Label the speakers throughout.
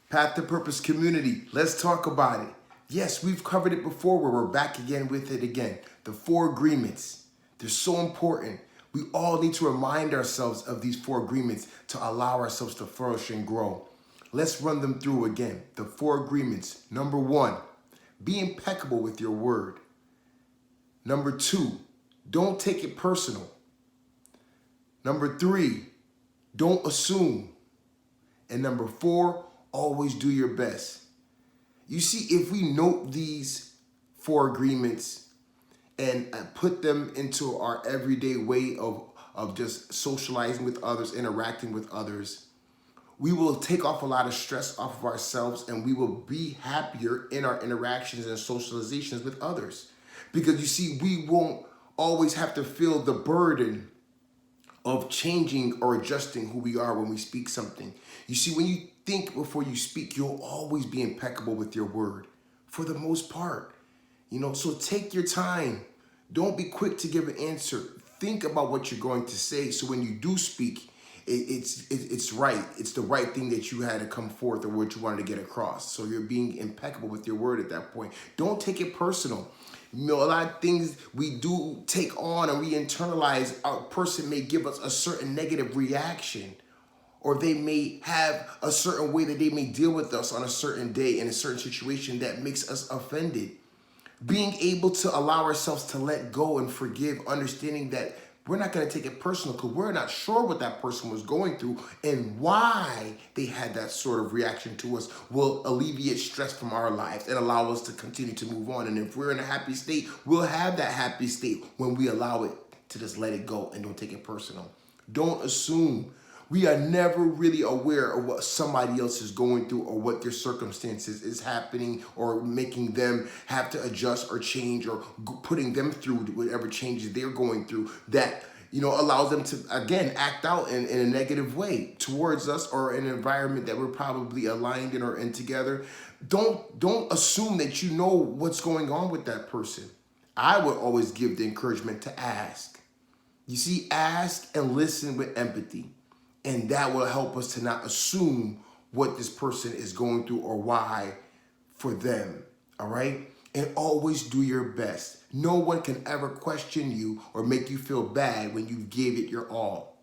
Speaker 1: Path to Purpose community, let's talk about it. Yes, we've covered it before, where we're back again with it again. The 4 agreements, they're so important. We all need to remind ourselves of these 4 agreements to allow ourselves to flourish and grow. Let's run them through again. The 4 agreements. Number 1, be impeccable with your word. Number 2, don't take it personal. Number 3, don't assume. And number 4, always do your best. You see, if we note these 4 agreements and put them into our everyday way of just socializing with others, interacting with others, we will take off a lot of stress off of ourselves, and we will be happier in our interactions and socializations with others. Because you see, we won't always have to feel the burden of changing or adjusting who we are when we speak something. You see, when you think before you speak, you'll always be impeccable with your word for the most part. So take your time. Don't be quick to give an answer. Think about what you're going to say, so when you do speak, it's right. It's the right thing that you had to come forth, or what you wanted to get across. So you're being impeccable with your word at that point. Don't take it personal. A lot of things we do take on and we internalize. A person may give us a certain negative reaction, or they may have a certain way that they may deal with us on a certain day in a certain situation that makes us offended. Being able to allow ourselves to let go and forgive, understanding that we're not going to take it personal because we're not sure what that person was going through and why they had that sort of reaction to us, will alleviate stress from our lives and allow us to continue to move on. And if we're in a happy state, we'll have that happy state when we allow it to just let it go and don't take it personal. Don't assume. We are never really aware of what somebody else is going through, or what their circumstances is happening, or making them have to adjust or change, or putting them through whatever changes they're going through that allows them to, again, act out in a negative way towards us, or in an environment that we're probably aligned in or in together. Don't assume that you know what's going on with that person. I would always give the encouragement to ask. You see, ask and listen with empathy. And that will help us to not assume what this person is going through or why for them, all right? And always do your best. No one can ever question you or make you feel bad when you gave it your all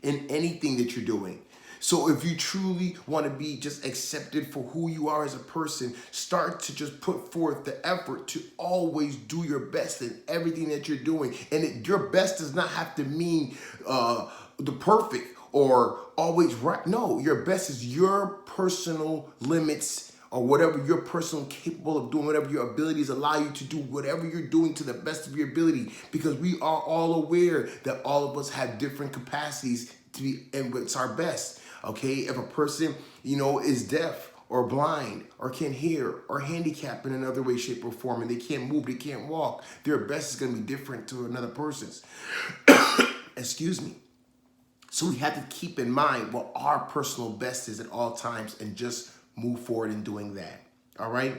Speaker 1: in anything that you're doing. So if you truly want to be just accepted for who you are as a person, start to just put forth the effort to always do your best in everything that you're doing. And your best does not have to mean the perfect or always right. No, your best is your personal limits, or whatever you're personally capable of doing, whatever your abilities allow you to do, whatever you're doing to the best of your ability, because we are all aware that all of us have different capacities to be, and it's our best. Okay, if a person, is deaf or blind or can't hear or handicapped in another way, shape, or form, and they can't move, they can't walk, their best is going to be different to another person's. Excuse me. So we have to keep in mind what our personal best is at all times, and just move forward in doing that. All right?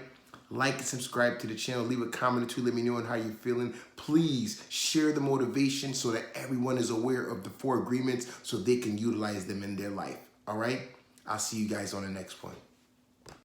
Speaker 1: Like and subscribe to the channel. Leave a comment or 2. Let me know how you're feeling. Please share the motivation so that everyone is aware of the 4 agreements, so they can utilize them in their life. All right? I'll see you guys on the next one.